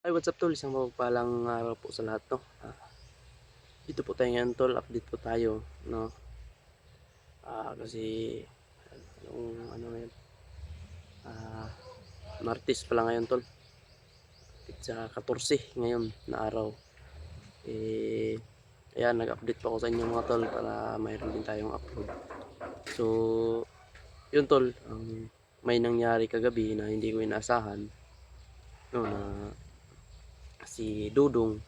Ay, what's up tol? Isang mapagpalang araw po sa lahat 'no. Dito po tayo ngayon tol, update po tayo 'no. Kasi ano ngayon, ah, Martes pala ngayon tol, sa 14 ngayon na araw. Ayan nag-update po ako sa inyo mga tol para mayroon din tayong upload. So, yun tol, may nangyari kagabi na hindi ko inaasahan 'no, na si Dudong,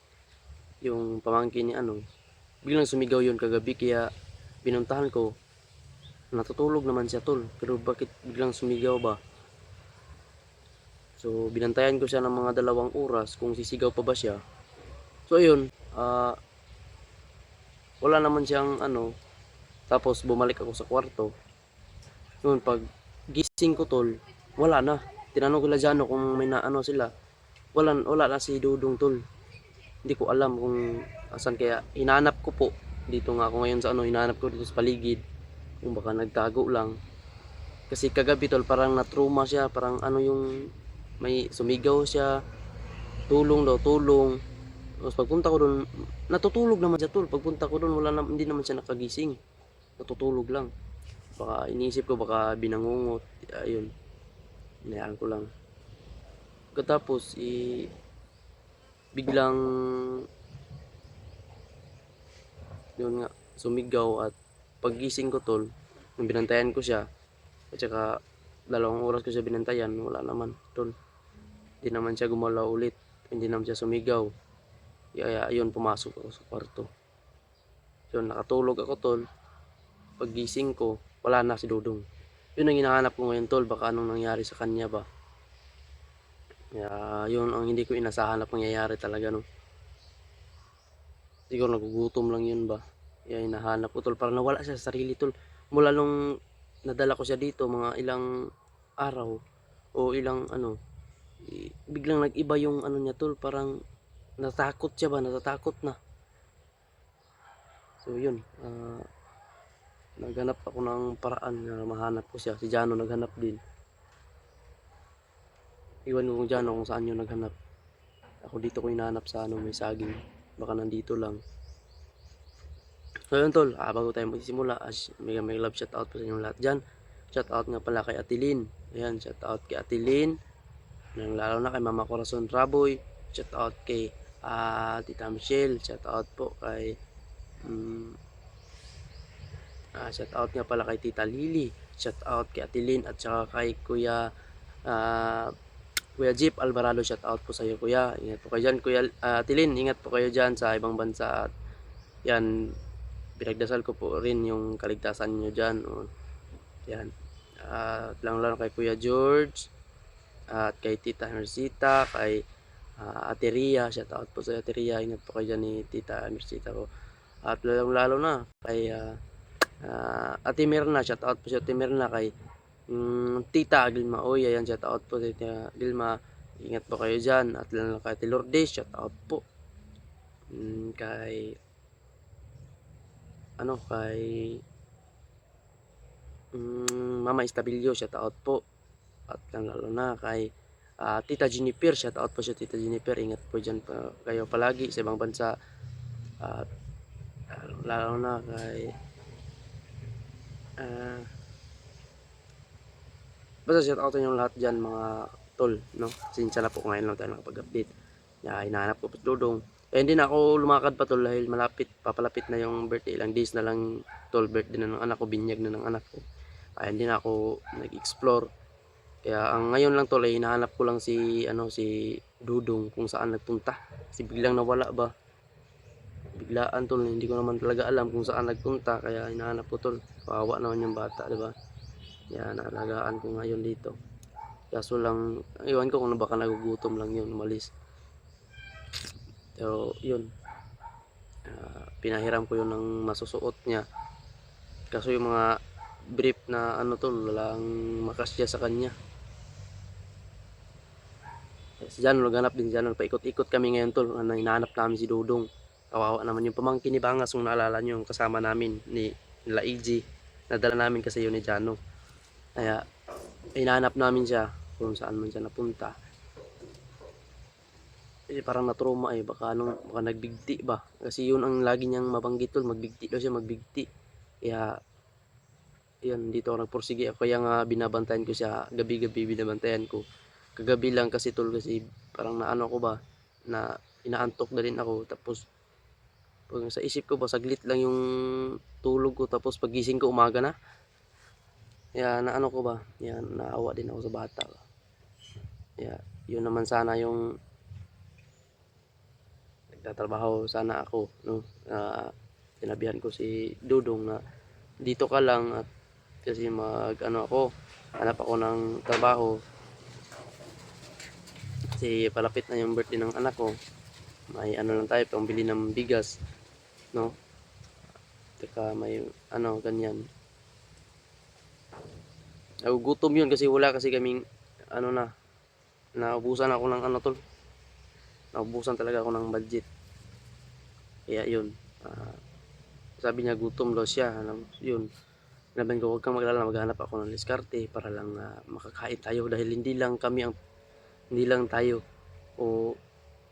yung pamangkin ni ano, biglang sumigaw yun kagabi kaya pinuntahan ko. Natutulog naman siya tol, pero bakit biglang sumigaw ba? So binantayan ko siya ng mga 2 oras kung sisigaw pa ba siya. So ayun, wala naman siyang ano, tapos bumalik ako sa kwarto. Yun, pag gising ko tol, wala na. Tinanong ko lang Jano kung may naano sila. Wala na si Dudong tol. Hindi ko alam kung asan, kaya hinanap ko po. Dito nga ako ngayon sa ano, hinanap ko dito sa paligid. Kung baka nagtago lang. Kasi kagabi tol, parang na-trauma siya, parang ano yung may sumigaw siya, tulong daw, tulong. Tapos pagpunta ko doon, natutulog naman siya tol. Pagpunta ko doon, hindi naman siya nakagising. Natutulog lang. Baka iniisip ko baka binangungot. Ayun, hinayaan ko lang. Katapos biglang yun nga sumigaw, at paggising ko tol, nung binantayan ko siya, at saka 2 oras ko siya binantayan, wala naman tol. Hindi naman siya gumalaw ulit, hindi naman siya sumigaw. Kaya ayun, pumasok ako sa kwarto. Yun, nakatulog ako tol. Paggising ko, wala na si Dudong. Yun ang hinahanap ko ngayon tol, baka anong nangyari sa kanya ba. Kaya yun ang hindi ko inasahan na pangyayari talaga no. Siguro nagugutom lang yun ba. Kaya hinahanap ko tol, para nawala siya sa sarili tol. Mula nung nadala ko siya dito, mga ilang araw o ilang ano, biglang nag-iba yung ano niya tol, parang natakot siya ba, natatakot na. So yun, naghanap ako ng paraan na mahanap ko siya. Si Jano naghanap din. Iwan ko kung Jano kung saan yun naghanap. Ako dito ko hinahanap sa ano, may saging. Baka nandito lang. So yun tol, bago tayo magsisimula, may love shout out po sa inyong lahat dyan. Shout out nga pala kay Atilin. Ayan, shout out kay Atilin. Lalo na kay Mama Corazon Raboy. Shout out kay Tita Michelle. Shout out po kay shout out nga pala kay Tita Lily. Shout out kay Atilin at saka kay uh, Kuya Jeep Alvarado. Shout out po sa iyo kuya. Ingat po kayo dyan Kuya Atilin. Ingat po kayo dyan sa ibang bansa. At yan, pinagdasal ko po rin yung kaligtasan nyo dyan. Yan. At lang kay Kuya George. At kay Tita Mercita. Kay Ate Ria. Shout out po sa Ate Ria. Ingat po kayo dyan ni Tita Mercita ko. At lalo na kay Ate Mirna. Shout out po sa Ate Mirna. Kay Tita Gilma Oy. Ayan, shout out po sa Tita Gilma. Ingat po kayo dyan. At lalo kay Ate Lourdes. Shout out po. Kay Mama Estabilio. Shout out po. At lalo na kay Tita Jennifer. Shout out po sa Tita Jennifer. Ingat po dyan pa kayo palagi sa ibang bansa. At lalo na kay basta shout out yung lahat dyan mga tol no. Sinsya na po, ngayon lang tayo nakapag-update. Hinahanap ko pa Dudong. Hindi na ako lumakad pa tol dahil papalapit na yung birthday. Ilang days na lang tol, birthday na ng anak ko, binyag na ng anak ko. Hindi na ako nag-explore. Kaya ang ngayon lang tol ay hinahanap ko lang si Dudong kung saan nagpunta. Kasi biglang nawala ba. Biglaan tol, hindi ko naman talaga alam kung saan nagpunta, kaya hinahanap ko tol. Kawawa naman yung bata, di ba? Kaya naalagaan ko ngayon dito. Kaso lang, iwan ko kung baka nagugutom lang yun, umalis. Pero yun, pinahiram ko yun ng masusuot niya. Kaso yung mga brief na ano tol, walang makasya sa kanya. Si Janol, naghanap din si Janol. Paikot-ikot kami ngayon tol. Hinahanap namin si Dudong. Kawawa naman yung pamangkin ni Bangas, kung naalala nyo, yung kasama namin nila EG. Nadala namin kasi yun ni Jano. Kaya hinahanap namin siya kung saan man siya napunta. parang na-trauma, baka nagbigti ba. Kasi yun ang lagi niyang mabanggit tol, magbigti daw siya, magbigti. Kaya yun, dito ako nagpursige ako, kaya nga binabantayan ko siya, gabi-gabi binabantayan ko. Kagabi lang kasi tol, kasi parang naano ko ba, na inaantok na rin ako, tapos pag sa isip ko ba, saglit lang yung tulog ko, tapos pagising ko umaga na. Kaya naano ko ba, yan, naawa din ako sa bata. Kaya yun naman sana yung nagtatrabaho sana ako, no? Sinabihan ko si Dudong na dito ka lang, at kasi ano ako, hanap ako ng trabaho kasi palapit na yung birthday ng anak ko. May ano lang tayo, pambili ng bigas, no? Tsaka may ano, ganyan. Nagugutom yun kasi wala kasi kaming ano na, naubusan ako ng ano tol. Naubusan talaga ako ng budget. Kaya yun, sabi niya gutom daw siya, yun. Sinabihan ko, huwag kang maglala, maghanap ako ng diskarte para lang makakain tayo, dahil hindi lang tayo o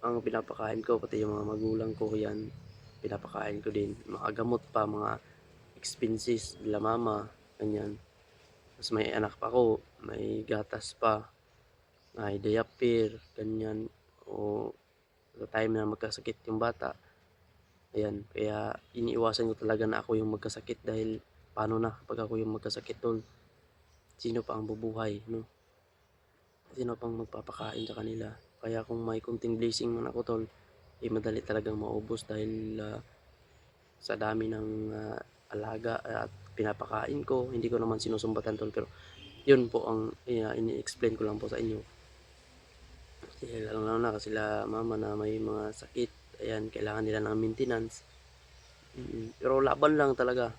ang pinapakain ko, pati yung mga magulang ko, yan, pinapakain ko din. Mga gamot pa, mga expenses, bila mama, ganyan. Tapos may anak pa ako, may gatas pa, may diaper, ganyan. O sa time na magkasakit yung bata, ayan, kaya iniiwasan ko talaga na ako yung magkasakit, dahil paano na kapag ako yung magkasakit tol, sino pa ang bubuhay, no? Sino pang magpapakain sa kanila? Kaya kung may kunting blessing man ako tol, madali talagang maubos, dahil sa dami ng alaga at pinapakain ko. Hindi ko naman sinusumbatan tol, pero yun po ang ini-explain ko lang po sa inyo. Kasi lalo na kasi sila mama na may mga sakit, ayan, kailangan nila ng maintenance. Pero laban lang talaga.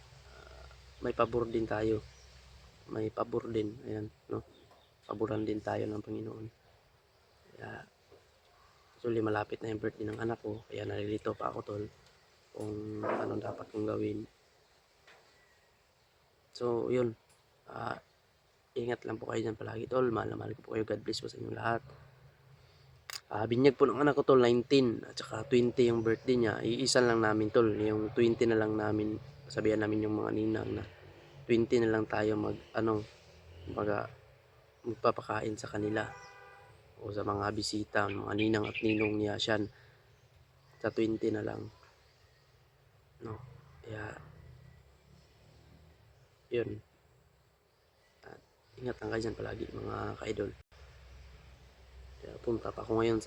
May pabor din tayo. May pabor din, ayan, no? Paboran din tayo ng Panginoon. Kaya actually malapit na yung birthday ng anak ko, kaya nalilito pa ako tol kung anong dapat kong gawin. So yun, ingat lang po kayo dyan palagi tol. Mahal na mahal ko po kayo. God bless po sa inyong lahat. Binyag po ng anak ko tol, 19 at saka 20 yung birthday niya. Iisan lang namin tol, yung 20 na lang namin, sabihan namin yung mga ninang na 20 na lang tayo magpapakain sa kanila o sa mga bisita, mga ninang at ninong niya siyan, sa 20 na lang, no? Kaya yun, ingat lang kayo dyan palagi mga ka-idol. Kaya punta ako ngayon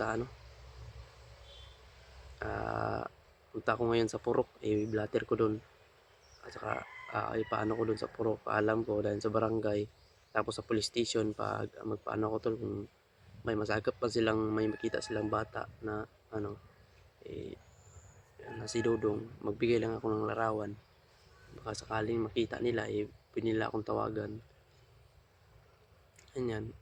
sa Purok, blatter ko doon, at saka ipaano ko doon sa Purok, paalam ko dahil sa barangay, tapos sa police station pag magpaano ko tol, kung may masagap pa silang, may makita silang bata na ano, na si Dodong, magbigay lang ako ng larawan, baka sakaling makita nila, pwede nila akong tawagan, ganyan.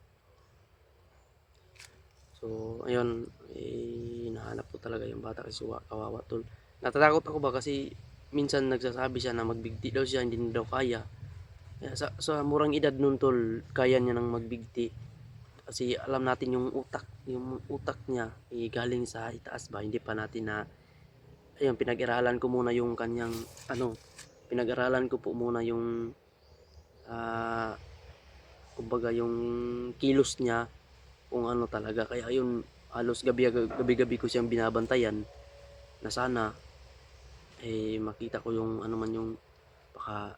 So ayun, hinahanap ko talaga yung bata kasi kawawa tol. Natatakot ako ba kasi minsan nagsasabi siya na magbigti daw siya, hindi na daw kaya. Kaya sa murang edad nun tol, kaya niya nang magbigti. Kasi alam natin yung utak niya galing sa itaas ba, hindi pa natin na, ayun, pinag-aralan ko muna yung kanyang pinag-aralan ko po muna yung kumbaga yung kilos niya, kung ano talaga. Kaya yun, halos gabi-gabi ko siyang binabantayan na sana makita ko yung ano man yung, baka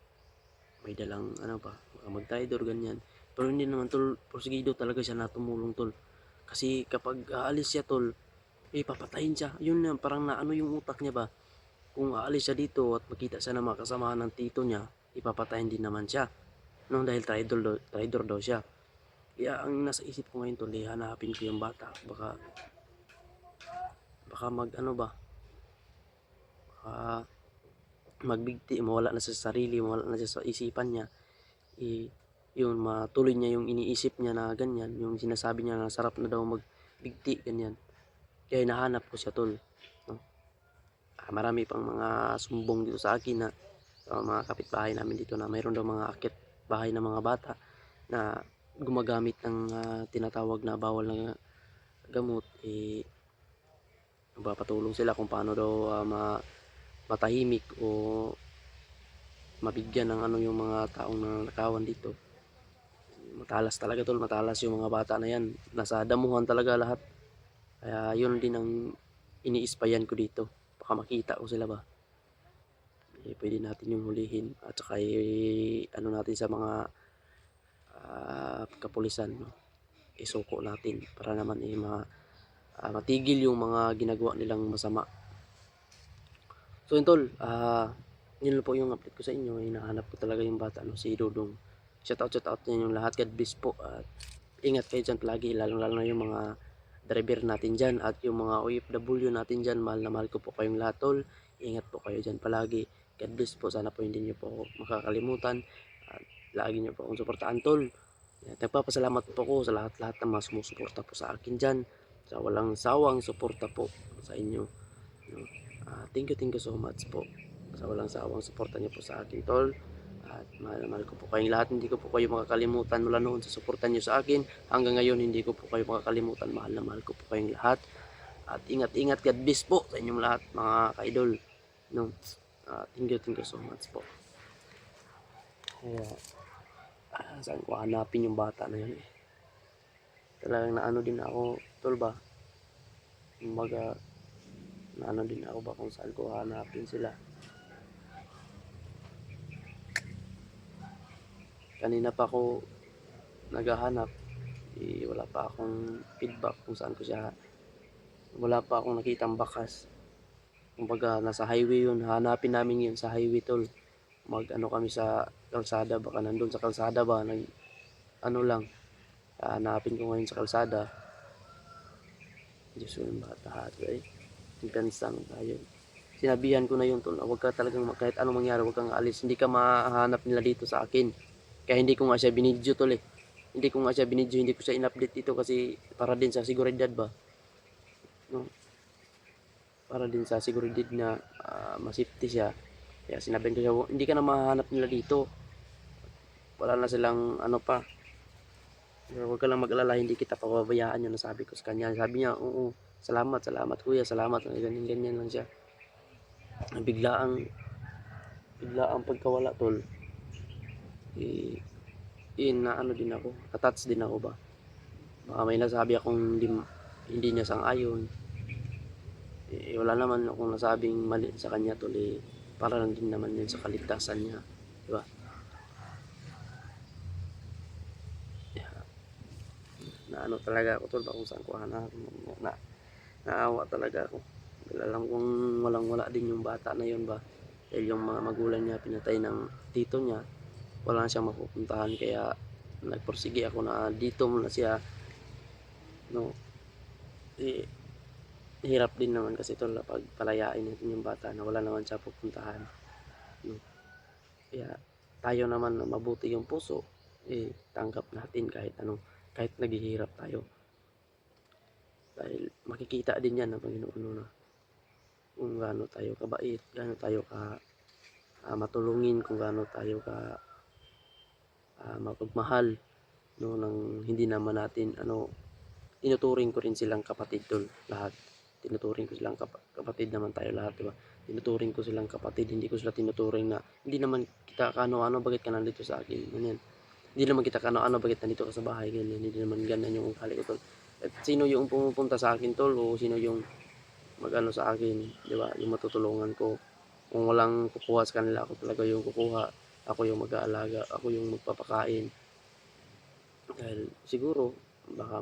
may dalang ano ba, baka mag-traitor ganyan. Pero hindi naman tol, porsigido talaga siya na tumulong tol. Kasi kapag aalis siya tol, papatayin siya. Yun na, parang naano yung utak niya ba. Kung aalis siya dito at makita siya na mga kasamahan ng tito niya, ipapatayin din naman siya. No, dahil traitor daw siya. Kaya ang nasa isip ko ngayon tol, hanapin ko yung bata. Baka mag ano ba, baka magbigti, mawala na siya sa sarili, mawala na siya sa isipan niya. Yun, matuloy niya yung iniisip niya na ganyan, yung sinasabi niya na sarap na daw magbigti, ganyan. Kaya hinahanap ko siya tol, no? Marami pang mga sumbong dito sa akin na mga kapitbahay namin dito na mayroon daw mga akit bahay ng mga bata na gumagamit ng tinatawag na bawal na gamot. magpapatulong sila kung paano daw matahimik o mabigyan ng ano yung mga taong nananakawan dito. Matalas talaga tol, matalas yung mga bata na yan. Nasa damuhan talaga lahat. Kaya yun din ang iniispayan ko dito. Baka makita ko sila ba. Pwede natin yung hulihin at saka ano natin sa mga kapulisan, no? Isuko natin para naman matigil yung mga ginagawa nilang masama. So yun tol, yun po yung update ko sa inyo. Hinahanap ko talaga yung bata, no, si Dudong. Shout out niyo yung lahat. God bless po at ingat kayo dyan palagi, lalo na yung mga driver natin dyan at yung mga OFW natin dyan. Mahal na mahal ko po kayong lahat tol. Ingat po kayo dyan palagi. God bless po. Sana po hindi nyo po ako makakalimutan at lagi nyo po akong suportahan tol. Nagpapasalamat po ko sa lahat-lahat na mga sumusuporta po sa akin dyan, sa walang sawang suporta po sa inyo, no? Thank you so much po sa walang sawang suporta niyo po sa akin tol. At mahal ko po kayong lahat. Hindi ko po kayo makakalimutan mula noon sa suporta niyo sa akin hanggang ngayon. Hindi ko po kayo makakalimutan. Mahal na mahal ko po kayong lahat. At ingat God bless po sa inyong lahat mga ka-idol, no? Thank you so much po. Kaya saan ko hanapin yung bata na yun Talagang naano din ako tol ba. Kumbaga naano din ako ba kung saan ko hanapin sila. Kanina pa ako naghahanap, wala pa akong feedback kung saan ko siya, wala pa akong nakitang bakas. Kumbaga nasa highway yun, hanapin namin yun sa highway tol. Mag ano kami sa kalsada, baka nandun sa kalsada ba, ano lang, hanapin ko ngayon sa kalsada. Diyos yung bata ay pinsang tayo. Sinabihan ko na yun tol, huwag ka talagang kahit anong mangyari, huwag kang aalis, hindi ka mahanap nila dito sa akin. Kaya hindi ko nga siya binidyo tol Hindi ko nga siya binidyo, hindi ko siya in-update dito kasi para din sa seguridad ba. No? Para din sa seguridad na ma-safety siya. Kaya sinabihan ko siya, hindi ka na mahanap nila dito. Wala na silang ano pa. Huwag ka lang mag-alala, hindi kita pababayaan, yun ang sabi ko sa kanya. Sabi niya, oo, salamat kuya, salamat. Ganyan lang siya. Biglaang pagkawala tol. Na ano din ako, attached din ako ba. Baka may nasabi akong hindi niya sang-ayon. Wala naman akong nasabing mali sa kanya tol para lang din naman yun sa kaligtasan niya, di ba? Na ano talaga ako tol, kung saan ko naawa talaga ako. Alam kong walang-wala din yung bata na yun ba. Dahil yung mga magulang niya pinatay ng tito niya, wala na siyang mapupuntahan, kaya nagporsige ako na dito muna siya, no. Hirap din naman kasi tol pag palayain natin yung bata na wala naman siya pupuntahan, no. Kaya tayo naman na mabuti yung puso, tanggap natin kahit naghihirap tayo, dahil makikita din yan ng Panginoon na kung gaano tayo kabait, gaano tayo matulungin, kung gaano tayo mapagmahal, no, nang hindi naman natin tinuturing ko rin silang kapatid tol, lahat. Tinuturing ko silang kapatid naman tayo lahat, di ba? Tinuturing ko silang kapatid, hindi ko sila tinuturing na hindi naman kita kano-ano, bakit ka nandito sa akin, ganyan. Hindi naman kita kano-ano, bakit nandito ka sa bahay, ganyan. Hindi naman ganyan yung ugali ko tol. At sino yung pumupunta sa akin tol, o sino yung magano sa akin, di ba? Yung matutulungan ko. Kung walang kukuha sa kanila, ako talaga yung kukuha. Ako yung mag-aalaga, ako yung magpapakain. Dahil siguro baka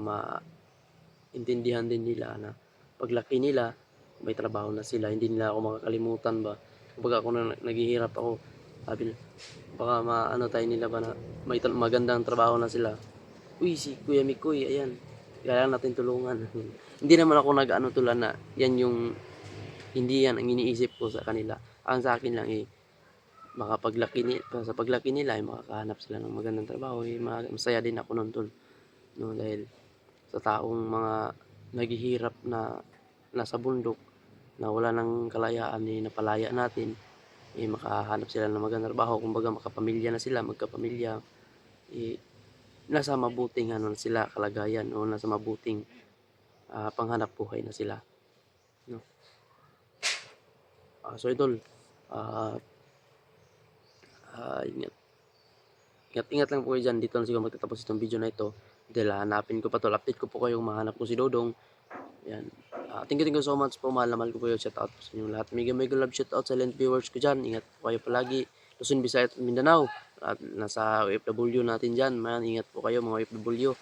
intindihan din nila na paglaki nila, may trabaho na sila, hindi nila ako makakalimutan ba. Kumbaga ako na naghihirap ako, sabi na, baka maano tayo nila ba na may magandang trabaho na sila. Uy, si Kuya Mikoy, ayan, kailangan natin tulungan. Hindi naman ako nag-ano tulan na yan yung, hindi yan ang iniisip ko sa kanila. Ang sa akin lang sa paglaki nila ay makakahanap sila ng magandang trabaho, masaya din ako nun tol, no, dahil sa taong mga naghihirap na nasa bundok na wala ng kalayaan, napalaya natin, makahanap sila ng magandang trabaho, kumbaga makapamilya na sila, magkapamilya, nasa mabuting sila kalagayan, o nasa mabuting panghanap buhay na sila, no? So idol, ah, ingat ingat-ingat lang po kayo diyan. Dito na siguro magtatapos itong video na ito dahil hahanapin ko pa 'to, update ko po kayo kung mahanap ko si Dodong. Yan. Thank you so much po. Mahal na mahal ko po kayo. Shout out po sa inyong lahat. Mega mega love shout out silent viewers ko dyan. Ingat po kayo palagi. Luzon, Visayas at Mindanao. At nasa OFW natin dyan. Man, ingat po kayo mga OFW.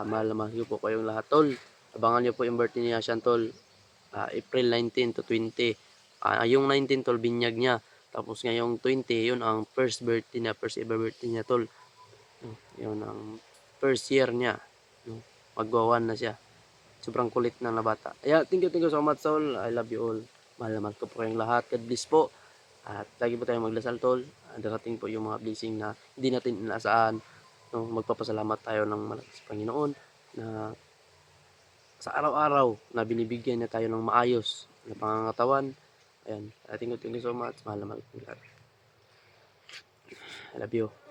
Mahal na mahal ko po kayong lahat tol. Abangan nyo po yung birthday niya siya tol. April 19 to 20. Yung 19 tol, binyag niya. Tapos ngayong 20, yun ang first birthday niya. First ever birthday niya tol. Yun ang first year niya. Magwawan na siya. Sobrang kulit na bata. Thank you so much, Tol. I love you all. Mahal na mahal ko po kayong lahat. God bless po. At lagi po tayong magdasal, Tol. Darating po yung mga blessing na hindi natin inaasahan. No, magpapasalamat tayo ng malakas sa Panginoon na sa araw-araw na binibigyan niya tayo ng maayos na pangangatawan. Ayan. Thank you so much. Mahal na mahal ko lahat. I love you.